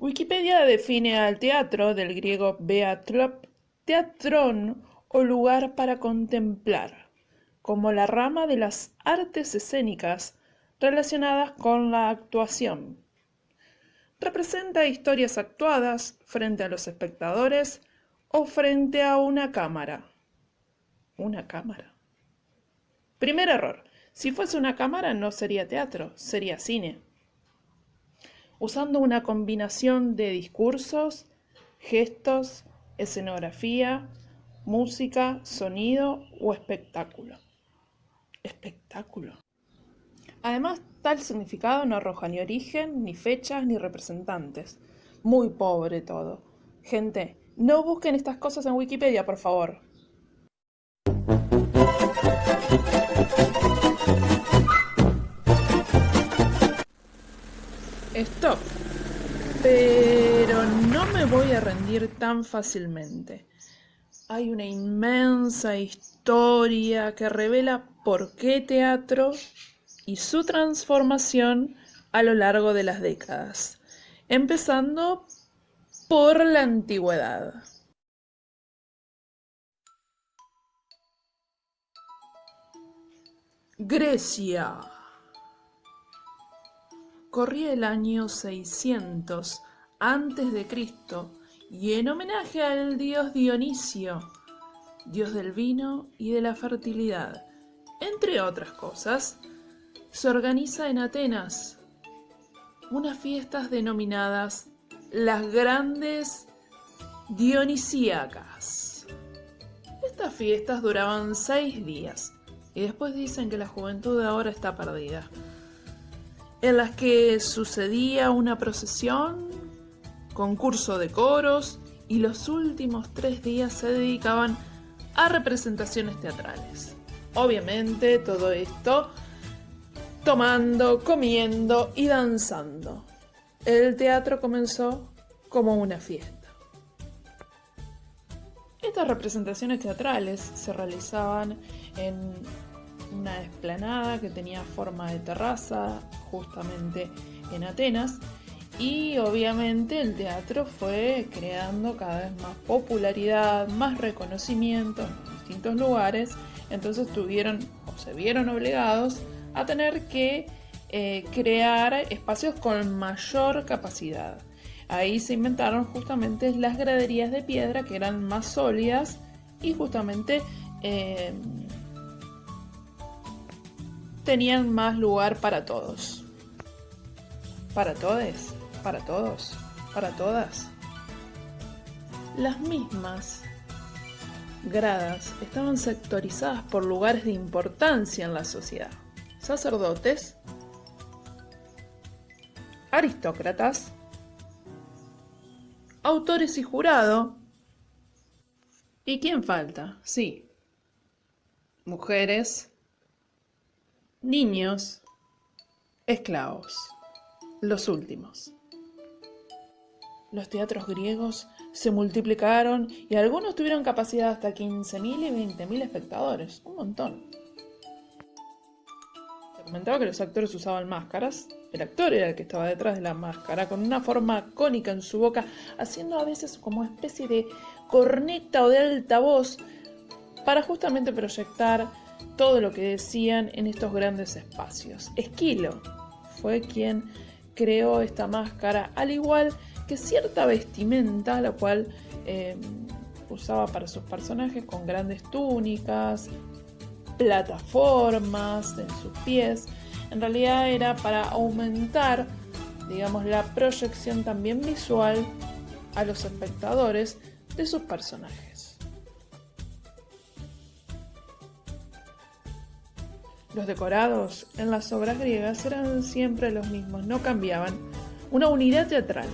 Wikipedia define al teatro, del griego beatlop, teatrón o lugar para contemplar, como la rama de las artes escénicas relacionadas con la actuación. Representa historias actuadas frente a los espectadores o frente a una cámara. ¿Una cámara? Primer error. Si fuese una cámara no sería teatro, sería cine. Usando una combinación de discursos, gestos, escenografía, música, sonido o espectáculo. Espectáculo. Además, tal significado no arroja ni origen, ni fechas, ni representantes. Muy pobre todo. Gente, no busquen estas cosas en Wikipedia, por favor. Stop. Pero no me voy a rendir tan fácilmente. Hay una inmensa historia que revela por qué teatro y su transformación a lo largo de las décadas, empezando por la antigüedad. Grecia. Corría el año 600 antes de Cristo y en homenaje al dios Dionisio, dios del vino y de la fertilidad, entre otras cosas, se organiza en Atenas unas fiestas denominadas las Grandes Dionisíacas. Estas fiestas duraban 6 días y después dicen que la juventud de ahora está perdida, en las que sucedía una procesión, concurso de coros y los últimos 3 días se dedicaban a representaciones teatrales. Obviamente todo esto tomando, comiendo y danzando. El teatro comenzó como una fiesta. Estas representaciones teatrales se realizaban en una explanada que tenía forma de terraza, justamente en Atenas, y obviamente el teatro fue creando cada vez más popularidad, más reconocimiento en distintos lugares, entonces tuvieron o se vieron obligados a tener que crear espacios con mayor capacidad. Ahí se inventaron justamente las graderías de piedra que eran más sólidas y justamente tenían más lugar para todos. Para todes, para todos, para todas. Las mismas gradas estaban sectorizadas por lugares de importancia en la sociedad. Sacerdotes, aristócratas, autores y jurado. ¿Y quién falta? Sí, mujeres, niños, esclavos, los últimos. Los teatros griegos se multiplicaron y algunos tuvieron capacidad hasta 15.000 y 20.000 espectadores, un montón. Se comentaba que los actores usaban máscaras. El actor era el que estaba detrás de la máscara, con una forma cónica en su boca, haciendo a veces como especie de corneta o de altavoz para justamente proyectar todo lo que decían en estos grandes espacios. Esquilo fue quien creó esta máscara, al igual que cierta vestimenta, la cual usaba para sus personajes con grandes túnicas, plataformas en sus pies. En realidad era para aumentar, digamos, la proyección también visual a los espectadores de sus personajes. Los decorados en las obras griegas eran siempre los mismos, no cambiaban. Una unidad teatral.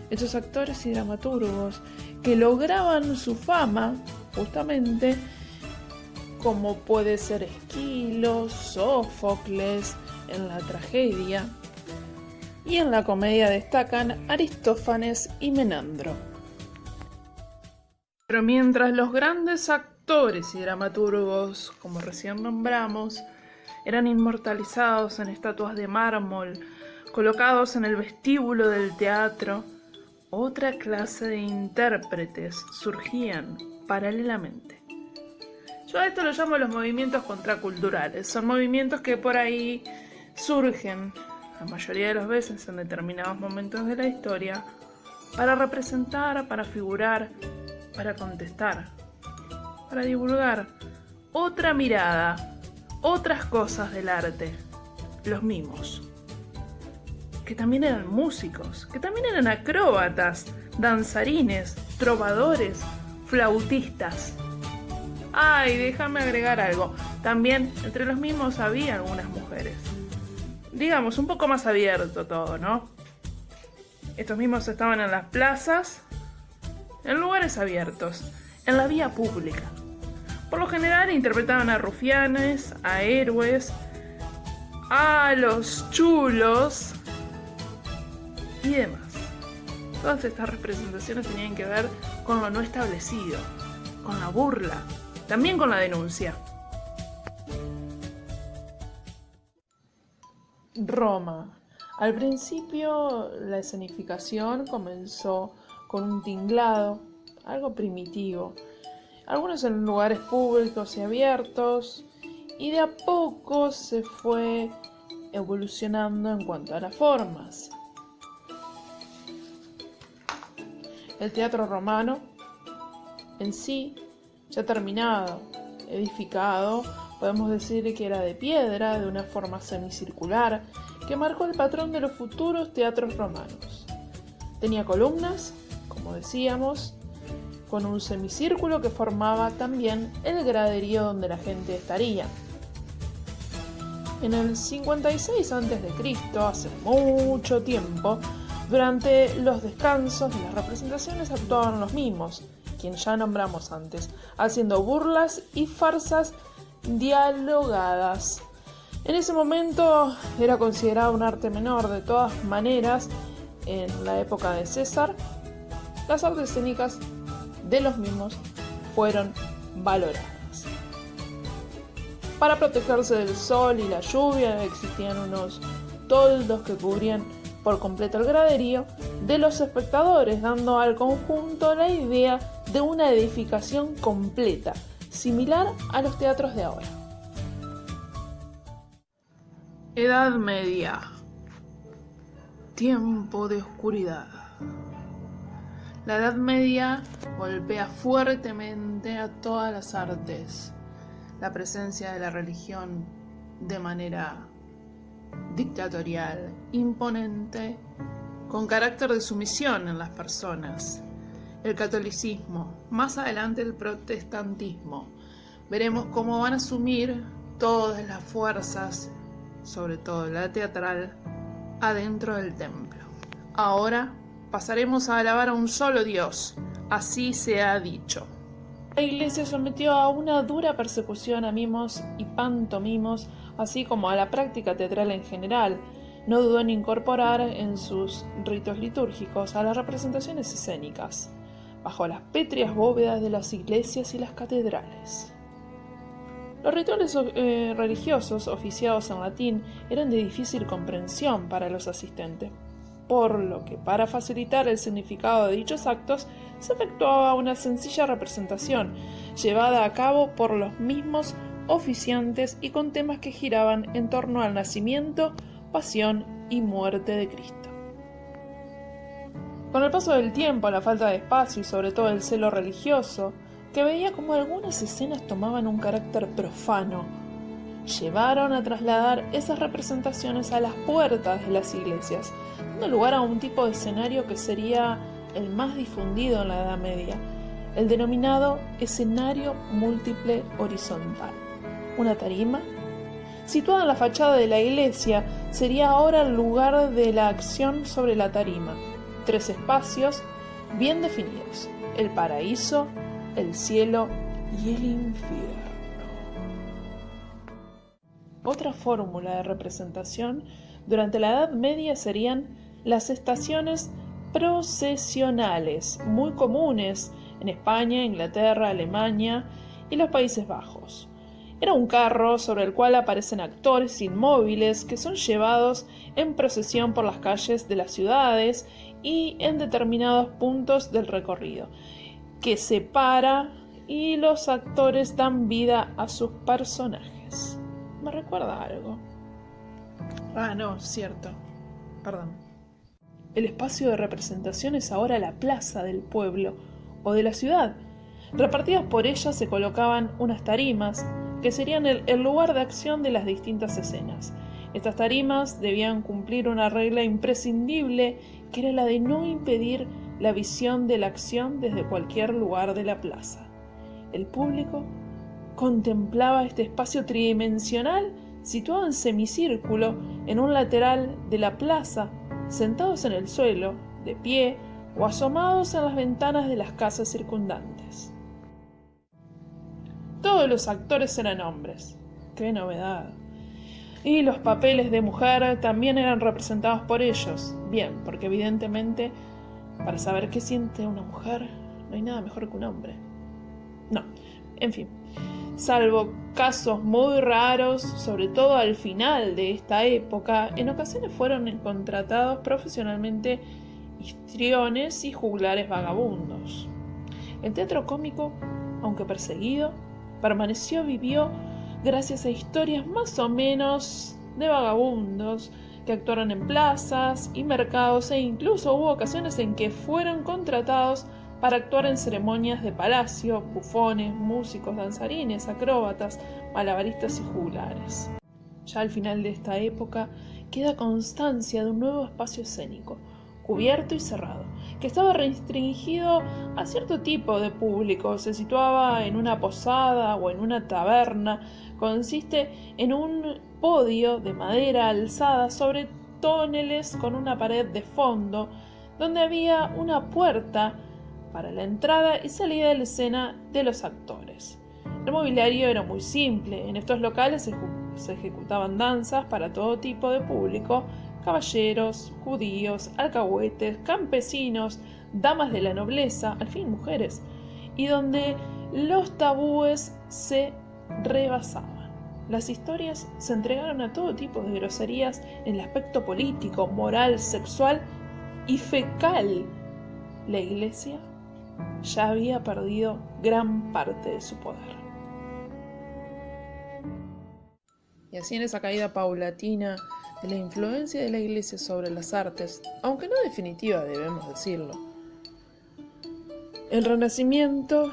Esos actores y dramaturgos que lograban su fama, justamente, como puede ser Esquilo, Sófocles, en la tragedia, y en la comedia destacan Aristófanes y Menandro. Pero mientras los grandes actores y dramaturgos, como recién nombramos, eran inmortalizados en estatuas de mármol, colocados en el vestíbulo del teatro, otra clase de intérpretes surgían paralelamente. Yo a esto lo llamo los movimientos contraculturales. Son movimientos que por ahí surgen, la mayoría de las veces en determinados momentos de la historia, para representar, para figurar, para contestar, para divulgar otra mirada, otras cosas del arte, los mimos, que también eran músicos, que también eran acróbatas, danzarines, trovadores, flautistas. Ay, déjame agregar algo, también entre los mimos había algunas mujeres. Digamos, un poco más abierto todo, ¿no? Estos mimos estaban en las plazas, en lugares abiertos, en la vía pública. Por lo general interpretaban a rufianes, a héroes, a los chulos y demás. Todas estas representaciones tenían que ver con lo no establecido, con la burla, también con la denuncia. Roma. Al principio la escenificación comenzó con un tinglado, algo primitivo, algunos en lugares públicos y abiertos, y de a poco se fue evolucionando en cuanto a las formas. El teatro romano en sí, ya terminado, edificado, podemos decir que era de piedra, de una forma semicircular, que marcó el patrón de los futuros teatros romanos. Tenía columnas, como decíamos, con un semicírculo que formaba también el graderío donde la gente estaría. En el 56 a.C., hace mucho tiempo, durante los descansos de las representaciones actuaban los mimos, quien ya nombramos antes, haciendo burlas y farsas dialogadas. En ese momento era considerado un arte menor. De todas maneras, en la época de César, las artes escénicas de los mimos fueron valoradas. Para protegerse del sol y la lluvia existían unos toldos que cubrían por completo el graderío de los espectadores, dando al conjunto la idea de una edificación completa, similar a los teatros de ahora. Edad Media. Tiempo de oscuridad. La Edad Media golpea fuertemente a todas las artes. La presencia de la religión de manera dictatorial, imponente, con carácter de sumisión en las personas. El catolicismo, más adelante el protestantismo. Veremos cómo van a asumir todas las fuerzas, sobre todo la teatral, adentro del templo. Ahora pasaremos a alabar a un solo Dios, así se ha dicho. La Iglesia sometió a una dura persecución a mimos y pantomimos, así como a la práctica teatral en general. No dudó en incorporar en sus ritos litúrgicos a las representaciones escénicas, bajo las pétreas bóvedas de las iglesias y las catedrales. Los rituales religiosos oficiados en latín eran de difícil comprensión para los asistentes, por lo que para facilitar el significado de dichos actos se efectuaba una sencilla representación, llevada a cabo por los mismos oficiantes y con temas que giraban en torno al nacimiento, pasión y muerte de Cristo. Con el paso del tiempo, la falta de espacio y sobre todo el celo religioso, que veía como algunas escenas tomaban un carácter profano, llevaron a trasladar esas representaciones a las puertas de las iglesias, dando lugar a un tipo de escenario que sería el más difundido en la Edad Media, el denominado escenario múltiple horizontal. Una tarima, situada en la fachada de la iglesia, sería ahora el lugar de la acción sobre la tarima. 3 espacios bien definidos: el paraíso, el cielo y el infierno. Otra fórmula de representación durante la Edad Media serían las estaciones procesionales, muy comunes en España, Inglaterra, Alemania y los Países Bajos. Era un carro sobre el cual aparecen actores inmóviles que son llevados en procesión por las calles de las ciudades y en determinados puntos del recorrido, que se para y los actores dan vida a sus personajes. ¿Me recuerda algo? Ah, no, cierto. Perdón. El espacio de representación es ahora la plaza del pueblo o de la ciudad. Repartidas por ella se colocaban unas tarimas, que serían el lugar de acción de las distintas escenas. Estas tarimas debían cumplir una regla imprescindible, que era la de no impedir la visión de la acción desde cualquier lugar de la plaza. El público contemplaba este espacio tridimensional situado en semicírculo en un lateral de la plaza, sentados en el suelo, de pie o asomados en las ventanas de las casas circundantes. Todos los actores eran hombres. ¡Qué novedad! Y los papeles de mujer también eran representados por ellos. Bien, porque evidentemente, para saber qué siente una mujer, no hay nada mejor que un hombre. No, en fin. Salvo casos muy raros, sobre todo al final de esta época, en ocasiones fueron contratados profesionalmente histriones y juglares vagabundos. El teatro cómico, aunque perseguido, vivió gracias a historias más o menos de vagabundos que actuaron en plazas y mercados, e incluso hubo ocasiones en que fueron contratados para actuar en ceremonias de palacio, bufones, músicos, danzarines, acróbatas, malabaristas y juglares. Ya al final de esta época queda constancia de un nuevo espacio escénico, cubierto y cerrado, que estaba restringido a cierto tipo de público. Se situaba en una posada o en una taberna. Consiste en un podio de madera alzada sobre tóneles con una pared de fondo, donde había una puerta para la entrada y salida de la escena de los actores. El mobiliario era muy simple. En estos locales se ejecutaban danzas para todo tipo de público: caballeros, judíos, alcahuetes, campesinos, damas de la nobleza, al fin mujeres, y donde los tabúes se rebasaban. Las historias se entregaron a todo tipo de groserías en el aspecto político, moral, sexual y fecal. La Iglesia ya había perdido gran parte de su poder. Y así, en esa caída paulatina de la influencia de la Iglesia sobre las artes, aunque no definitiva, debemos decirlo, el Renacimiento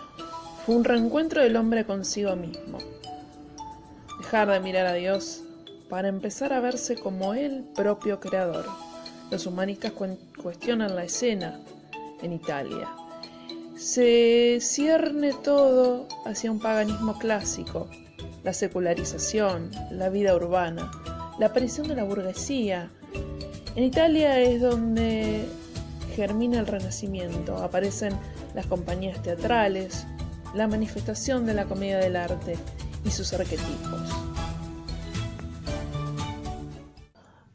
fue un reencuentro del hombre consigo mismo. Dejar de mirar a Dios para empezar a verse como el propio creador. Los humanistas cuestionan la escena en Italia. Se cierne todo hacia un paganismo clásico, la secularización, la vida urbana, la aparición de la burguesía. En Italia es donde germina el Renacimiento. Aparecen las compañías teatrales, la manifestación de la comedia del arte y sus arquetipos.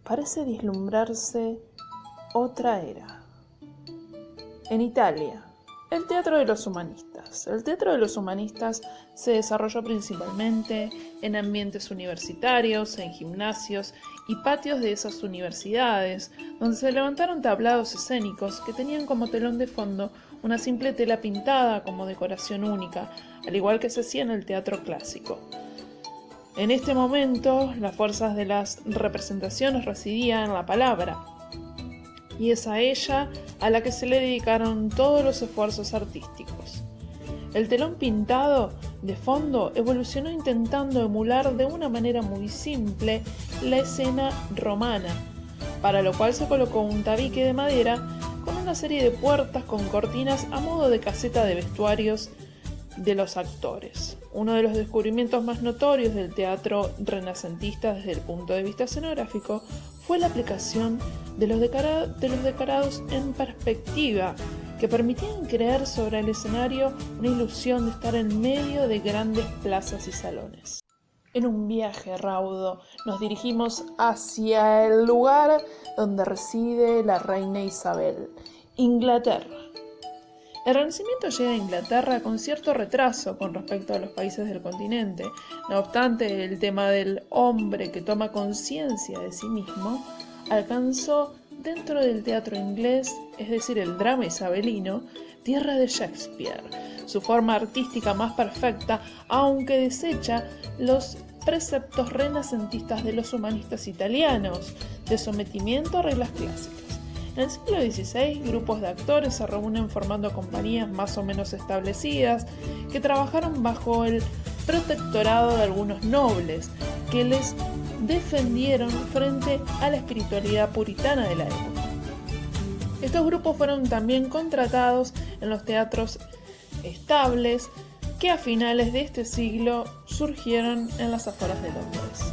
Parece vislumbrarse otra era. En Italia, el teatro de los humanistas. El teatro de los humanistas se desarrolló principalmente en ambientes universitarios, en gimnasios y patios de esas universidades, donde se levantaron tablados escénicos que tenían como telón de fondo una simple tela pintada como decoración única, al igual que se hacía en el teatro clásico. En este momento, las fuerzas de las representaciones residían en la palabra, y es a ella a la que se le dedicaron todos los esfuerzos artísticos. El telón pintado de fondo evolucionó intentando emular de una manera muy simple la escena romana, para lo cual se colocó un tabique de madera con una serie de puertas con cortinas a modo de caseta de vestuarios de los actores. Uno de los descubrimientos más notorios del teatro renacentista desde el punto de vista escenográfico fue la aplicación de los decorados en perspectiva, que permitían crear sobre el escenario una ilusión de estar en medio de grandes plazas y salones. En un viaje raudo nos dirigimos hacia el lugar donde reside la reina Isabel, Inglaterra. El Renacimiento llega a Inglaterra con cierto retraso con respecto a los países del continente. No obstante, el tema del hombre que toma conciencia de sí mismo alcanzó dentro del teatro inglés, es decir, el drama isabelino, tierra de Shakespeare, su forma artística más perfecta, aunque desecha los preceptos renacentistas de los humanistas italianos, de sometimiento a reglas clásicas. En el siglo XVI, grupos de actores se reúnen formando compañías más o menos establecidas que trabajaron bajo el protectorado de algunos nobles que les defendieron frente a la espiritualidad puritana de la época. Estos grupos fueron también contratados en los teatros estables que a finales de este siglo surgieron en las afueras de Londres.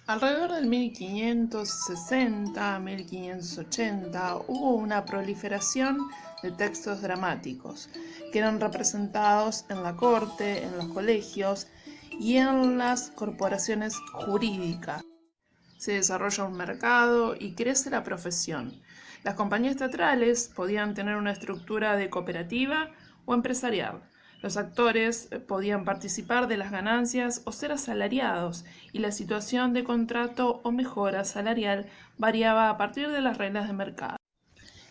Alrededor del 1560-1580 hubo una proliferación de textos dramáticos que eran representados en la corte, en los colegios y en las corporaciones jurídicas. Se desarrolla un mercado y crece la profesión. Las compañías teatrales podían tener una estructura de cooperativa o empresarial. Los actores podían participar de las ganancias o ser asalariados, y la situación de contrato o mejora salarial variaba a partir de las reglas de mercado.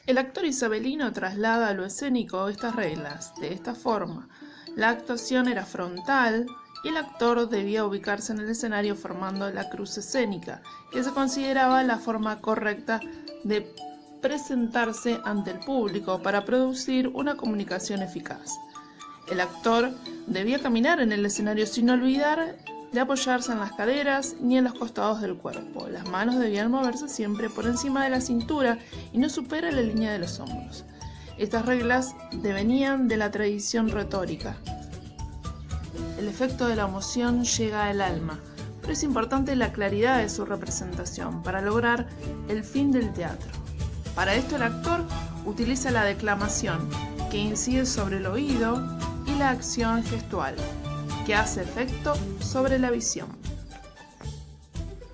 El actor isabelino traslada a lo escénico estas reglas. De esta forma, la actuación era frontal y el actor debía ubicarse en el escenario formando la cruz escénica, que se consideraba la forma correcta de presentarse ante el público para producir una comunicación eficaz. El actor debía caminar en el escenario sin olvidar de apoyarse en las caderas ni en los costados del cuerpo. Las manos debían moverse siempre por encima de la cintura y no superar la línea de los hombros. Estas reglas devenían de la tradición retórica. El efecto de la emoción llega al alma, pero es importante la claridad de su representación para lograr el fin del teatro. Para esto el actor utiliza la declamación, que incide sobre el oído, y la acción gestual, que hace efecto sobre la visión.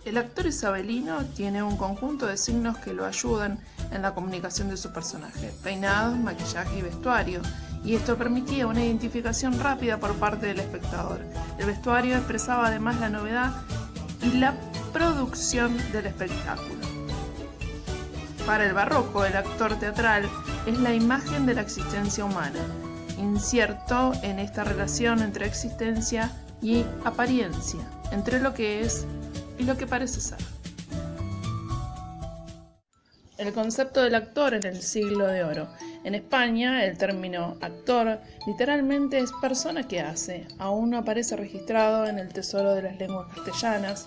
El actor isabelino tiene un conjunto de signos que lo ayudan en la comunicación de su personaje: peinados, maquillaje y vestuario, y esto permitía una identificación rápida por parte del espectador. El vestuario expresaba además la novedad y la producción del espectáculo. Para el barroco, el actor teatral es la imagen de la existencia humana, incierto en esta relación entre existencia y apariencia, entre lo que es y lo que parece ser. El concepto del actor en el siglo de oro. En España, el término actor literalmente es persona que hace. Aún no aparece registrado en el tesoro de las lenguas castellanas,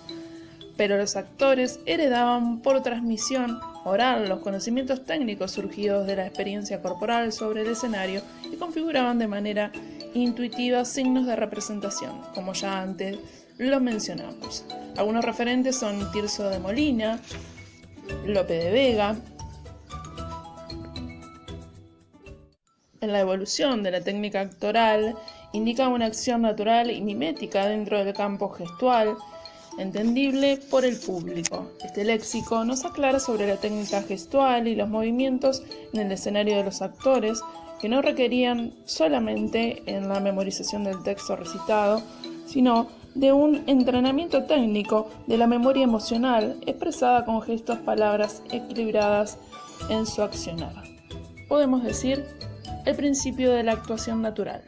pero los actores heredaban por transmisión oral los conocimientos técnicos surgidos de la experiencia corporal sobre el escenario y configuraban de manera intuitiva signos de representación, como ya antes lo mencionamos. Algunos referentes son Tirso de Molina, Lope de Vega. En la evolución de la técnica actoral indica una acción natural y mimética dentro del campo gestual, entendible por el público. Este léxico nos aclara sobre la técnica gestual y los movimientos en el escenario de los actores, que no requerían solamente en la memorización del texto recitado, sino de un entrenamiento técnico de la memoria emocional expresada con gestos, palabras equilibradas en su accionar. Podemos decir, el principio de la actuación natural.